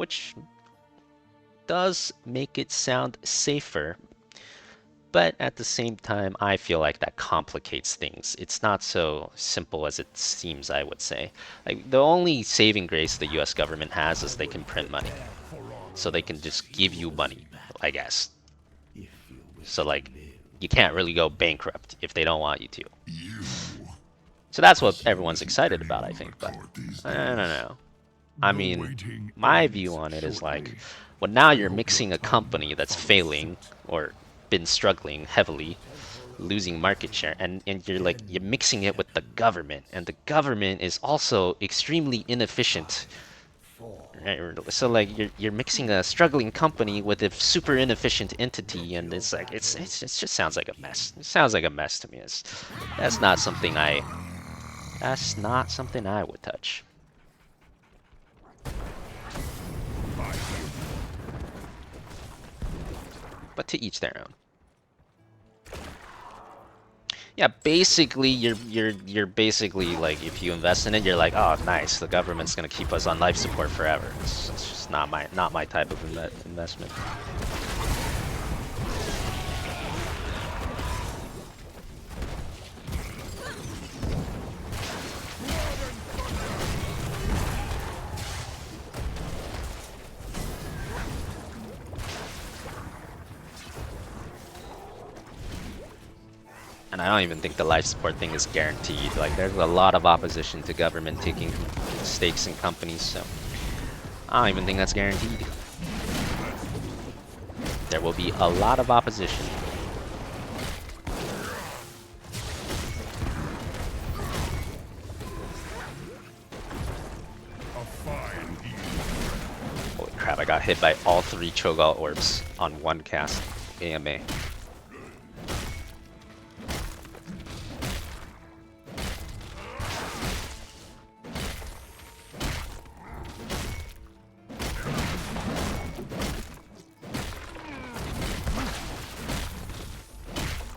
which does make it sound safer. But at the same time, I feel like that complicates things. It's not so simple as it seems, I would say. Like, the only saving grace the US government has is they can print money. So they can just give you money, I guess. So, like, you can't really go bankrupt if they don't want you to. So that's what everyone's excited about, I think. But I don't know. I mean, my view on it is like, well, now you're mixing a company that's failing or been struggling heavily, losing market share, and you're mixing it with the government, and the government is also extremely inefficient. Right? So like you're mixing a struggling company with a super inefficient entity, and it's like it just sounds like a mess. It sounds like a mess to me. That's not something I would touch. But to each their own. Yeah, basically you're basically like, if you invest in it, you're like, oh nice, the government's gonna keep us on life support forever. It's just not my type of investment. And I don't even think the life support thing is guaranteed. Like, there's a lot of opposition to government taking stakes in companies, so I don't even think that's guaranteed. There will be a lot of opposition. Holy crap, I got hit by all 3 CHOGALL orbs on one cast. AMA.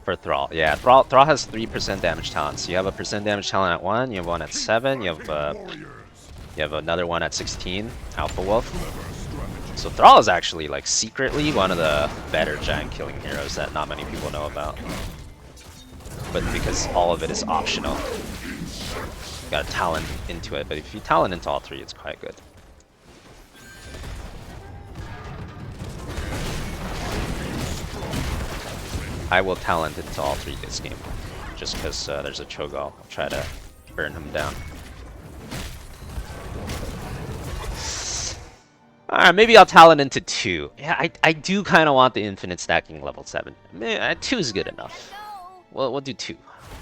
For Thrall, yeah, Thrall has 3% damage talents. You have a percent damage talent at 1, you have one at 7, you have another one at 16, Alpha Wolf. So Thrall is actually like secretly one of the better giant killing heroes that not many people know about. But because all of it is optional, you gotta talent into it. But if you talent into all 3, it's quite good. I will talent into all 3 this game, just because there's a CHOGALL. I'll try to burn him down. Alright, maybe I'll talent into 2. Yeah, I do kind of want the infinite stacking level 7. 2 is good enough. We'll do 2.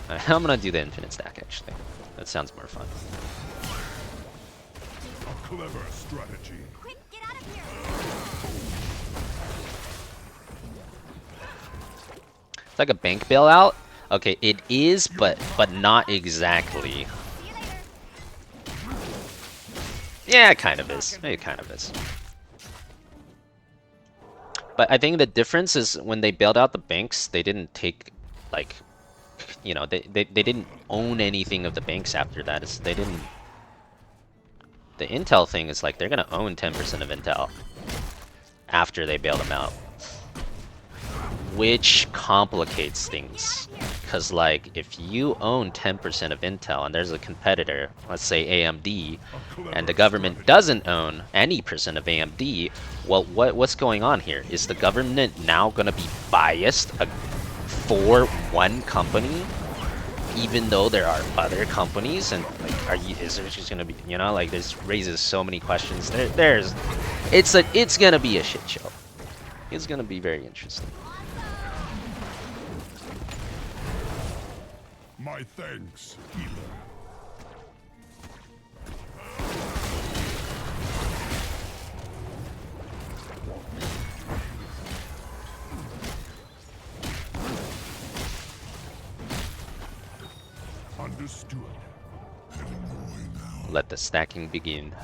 Right, I'm gonna do the infinite stack, actually. That sounds more fun. A clever strategy. Quick, get out of here. It's like a bank bailout. Okay, it is, but not exactly. Yeah, it kind of is. It kind of is. But I think the difference is when they bailed out the banks, they didn't take, like, you know, they didn't own anything of the banks after that. They didn't. The Intel thing is like they're gonna own 10% of Intel after they bail them out, which complicates things. Because, like, if you own 10% of Intel and there's a competitor, let's say AMD, and the government doesn't own any percent of AMD, well, what's going on here? Is the government now going to be biased for one company, even though there are other companies? And, like, is there just going to be, you know, like, this raises so many questions. It's going to be a shit show. It's going to be very interesting. My thanks, healer. Understood. Let the stacking begin.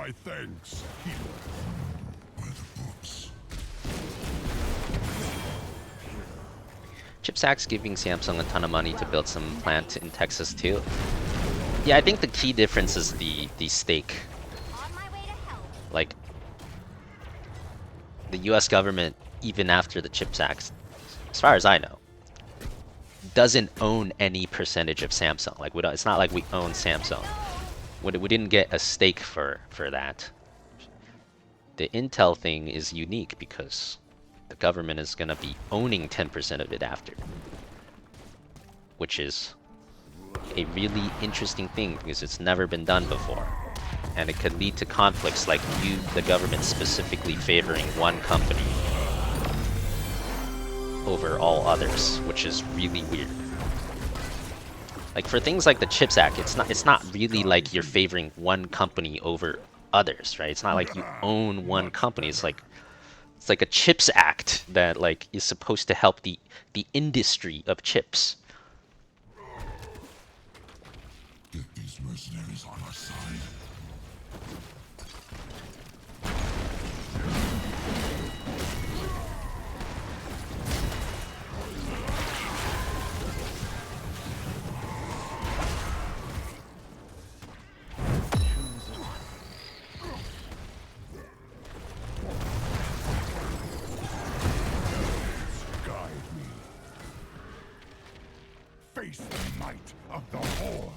My thanks, healer. By the books. ChipsAct's giving Samsung a ton of money to build some plant in Texas too. Yeah, I think the key difference is the stake. Like, the US government, even after the CHIPS Act, as far as I know, doesn't own any percentage of Samsung. Like, it's not like we own Samsung. We didn't get a stake for that. The Intel thing is unique because the government is going to be owning 10% of it after. Which is a really interesting thing because it's never been done before. And it could lead to conflicts like the government specifically favoring one company over all others, which is really weird. Like for things like the CHIPS Act, it's not really like you're favoring one company over others, right? It's not like you own one company. It's like a CHIPS Act that like is supposed to help the industry of chips. Get these mercenaries on our side. Face the might of the Horde!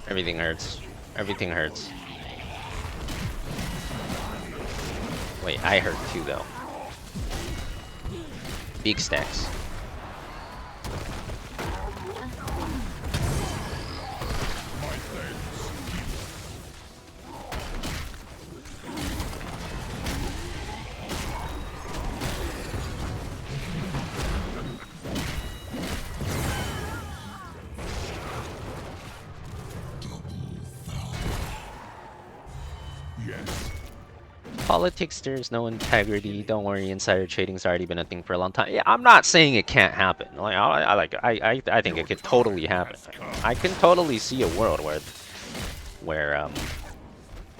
Everything hurts. Everything hurts. Wait, I hurt too though. Big stacks. Politics, there's no integrity. Don't worry, insider trading's already been a thing for a long time. Yeah, I'm not saying it can't happen. Like, I think it could totally happen. I can totally see a world where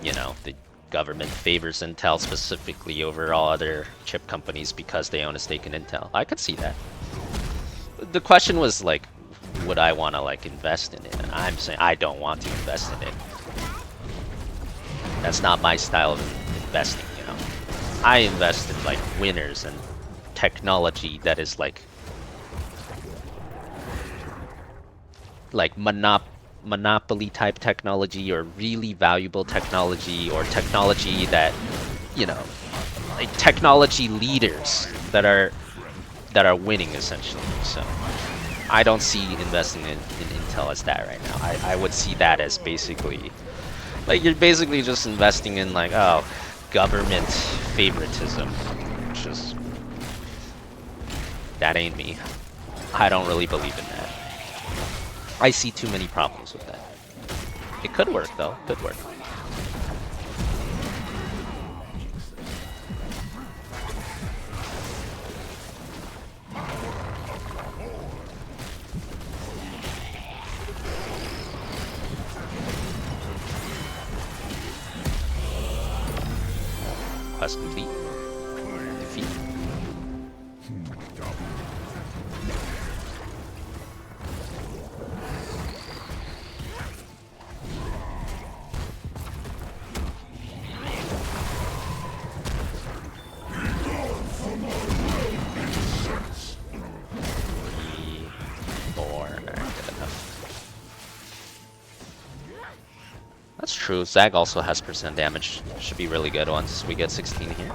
you know, the government favors Intel specifically over all other chip companies because they own a stake in Intel. I could see that. The question was like, would I want to like invest in it? And I'm saying I don't want to invest in it. That's not my style of investing, you know. I invest in like winners and technology that is like monopoly type technology or really valuable technology or technology that, you know, like technology leaders that are winning essentially. So I don't see investing in Intel as that right now. I would see that as basically like you're basically just investing in like, oh, government favoritism, which is, that ain't me. I don't really believe in that. I see too many problems with that. It could work though, could work. Quest complete. Defeat. Let's true. Zag also has percent damage. Should be really good once we get 16 here.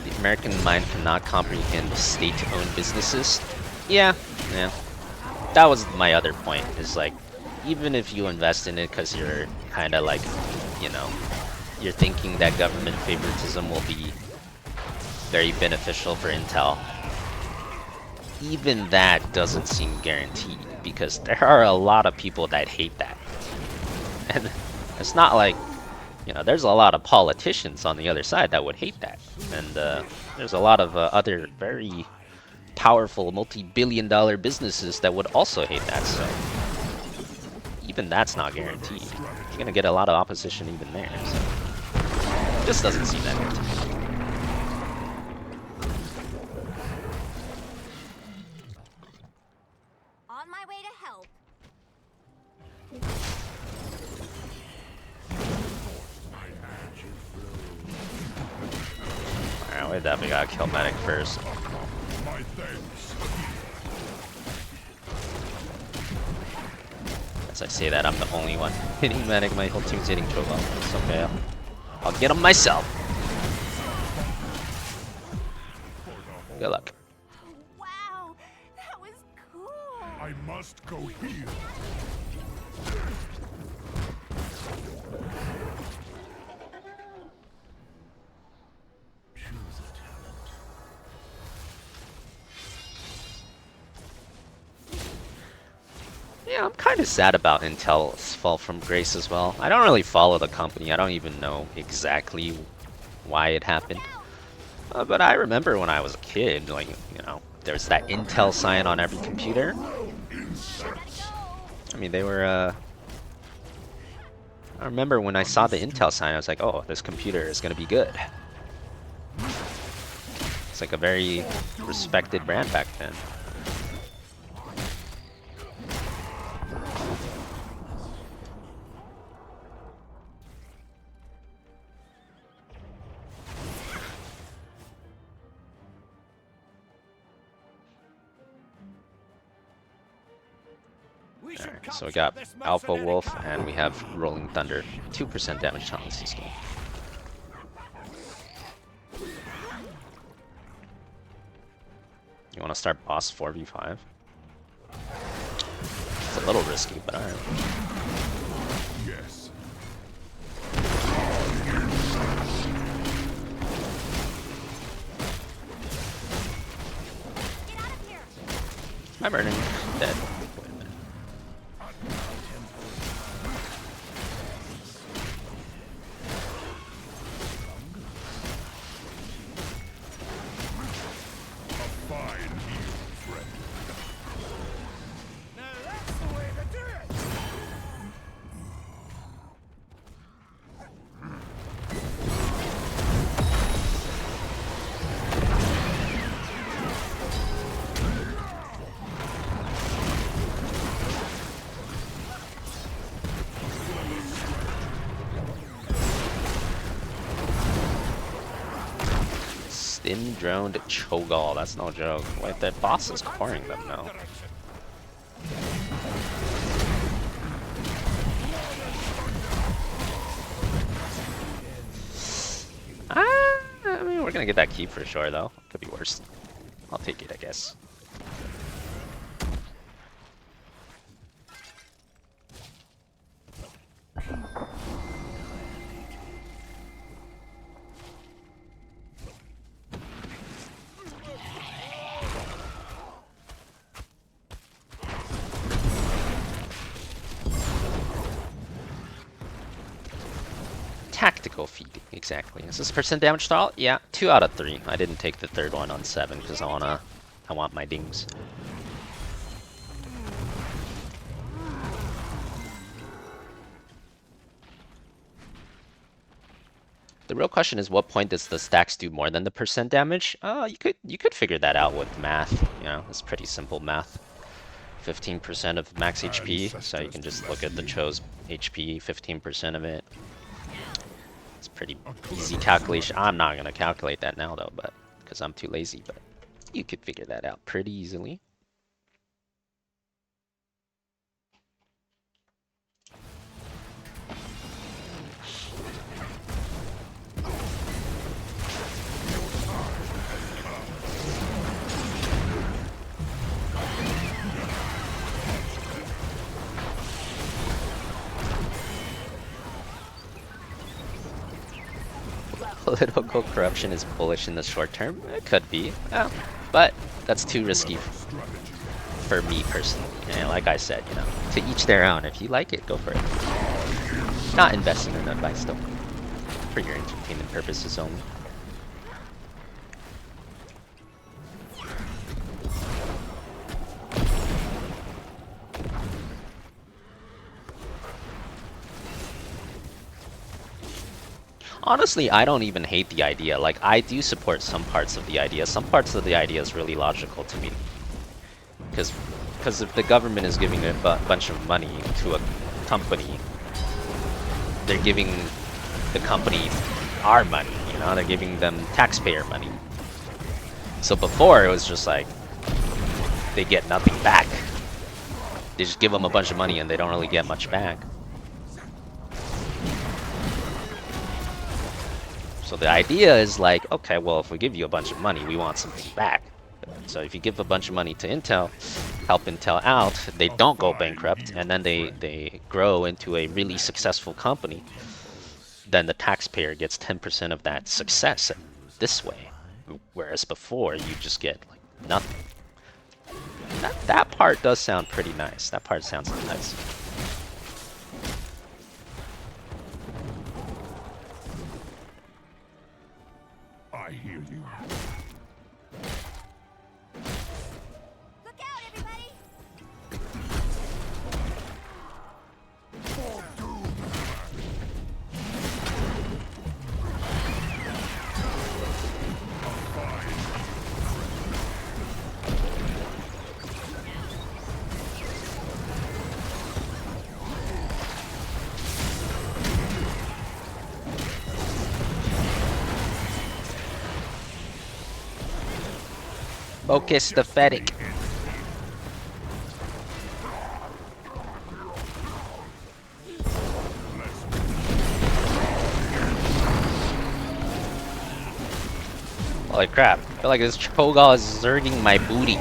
The American mind cannot comprehend state-owned businesses. Yeah. That was my other point, is like, even if you invest in it because you're kind of like, you know, you're thinking that government favoritism will be very beneficial for Intel, even that doesn't seem guaranteed, because there are a lot of people that hate that. And it's not like, you know, there's a lot of politicians on the other side that would hate that. And there's a lot of other very powerful multi-billion-dollar businesses that would also hate that, so even that's not guaranteed. You're gonna get a lot of opposition even there, so it just doesn't seem that good to me. On my way to help. Alright, we definitely gotta kill Medic first. My thanks. As I say that, I'm the only one hitting Medic. My whole team's hitting Chogall. It's okay. I'll get him myself. Good luck. Wow, that was cool. I must go heal. Yeah, I'm kind of sad about Intel's fall from grace as well. I don't really follow the company. I don't even know exactly why it happened. But I remember when I was a kid, like, you know, there's that Intel sign on every computer. I mean, they were, I remember when I saw the Intel sign, I was like, oh, this computer is going to be good. It's like a very respected brand back then. Alright, so we got Alpha Wolf and we have Rolling Thunder. 2% damage challenge this game. You want to start boss 4v5? It's a little risky, but alright. Yes. Get out of here. I'm burning. Dead. Stim droned Chogall, that's no joke. Wait, that boss is coring them now. I mean, we're gonna get that keep for sure, though. Could be worse. I'll take it, I guess. Tactical feed, exactly. Is this percent damage Thrall? Yeah, 2 out of 3. I didn't take the third one on 7 because I want my dings. The real question is, what point does the stacks do more than the percent damage? You could figure that out with math. You know, it's pretty simple math. 15% of max HP, so you can just look at the Cho's HP, 15% of it. It's pretty easy calculation. I'm not gonna calculate that now though, but because I'm too lazy, but you could figure that out pretty easily. Political corruption is bullish in the short term. It could be, but that's too risky for me personally. And like I said, you know, to each their own. If you like it, go for it. Not investing in advice though, for your entertainment purposes only. Honestly, I don't even hate the idea. Like, I do support some parts of the idea. Some parts of the idea is really logical to me. Because if the government is giving a bunch of money to a company, they're giving the company our money, you know? They're giving them taxpayer money. So before, it was just like, they get nothing back. They just give them a bunch of money and they don't really get much back. So the idea is like, okay, well, if we give you a bunch of money, we want something back. So if you give a bunch of money to Intel, help Intel out, they don't go bankrupt, and then they grow into a really successful company, then the taxpayer gets 10% of that success this way. Whereas before, you just get like nothing. That part does sound pretty nice. That part sounds nice. I hear you. Look out, everybody! For doom. Focus the Fedic. Holy crap. I feel like this CHOGALL is zerging my booty.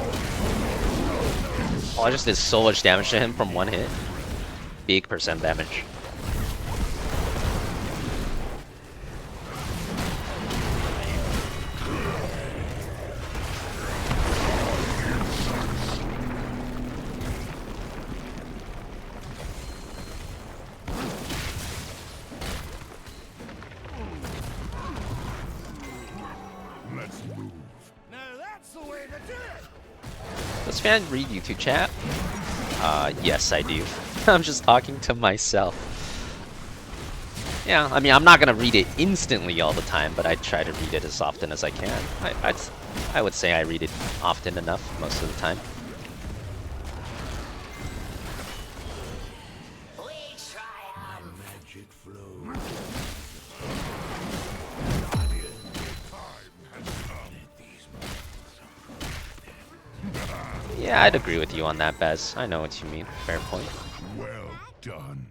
Oh, I just did so much damage to him from one hit. Big percent damage. Does Fan read YouTube chat? Yes, I do. I'm just talking to myself. Yeah, I mean, I'm not gonna read it instantly all the time, but I try to read it as often as I can. I would say I read it often enough most of the time. Yeah, I'd agree with you on that, Bez. I know what you mean. Fair point. Well done.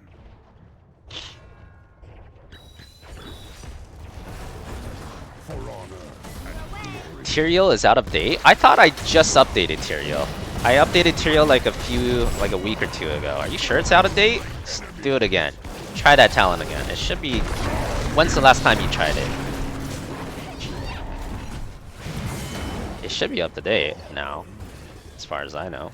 For honor. Tyrael is out of date? I thought I just updated Tyrael. I updated Tyrael like a week or two ago. Are you sure it's out of date? Let's do it again. Try that talent again. It should be... When's the last time you tried it? It should be up to date now, as far as I know.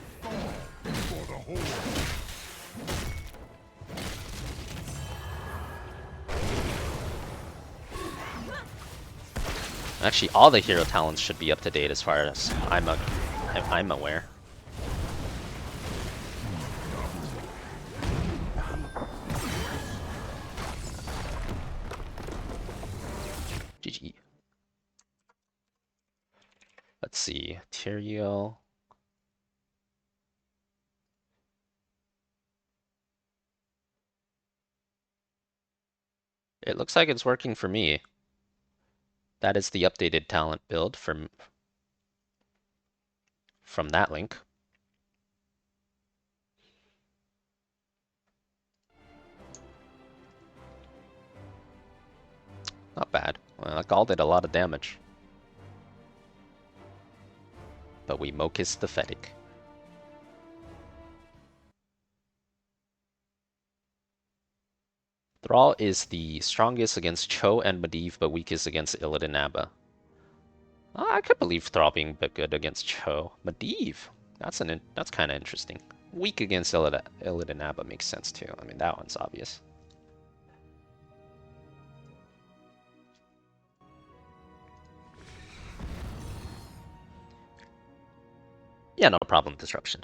Actually, all the hero talents should be up to date as far as I'm aware. GG. Let's see, Tyrael. It looks like it's working for me. That is the updated talent build from that link. Not bad. Well, Gall did a lot of damage. But we Mocus the Fetick. Thrall is the strongest against Cho and Medivh, but weakest against Illidan Abba. I could believe Thrall being good against Cho. Medivh, that's kind of interesting. Weak against Illidan Abba makes sense too. I mean, that one's obvious. Yeah, no problem, Disruption.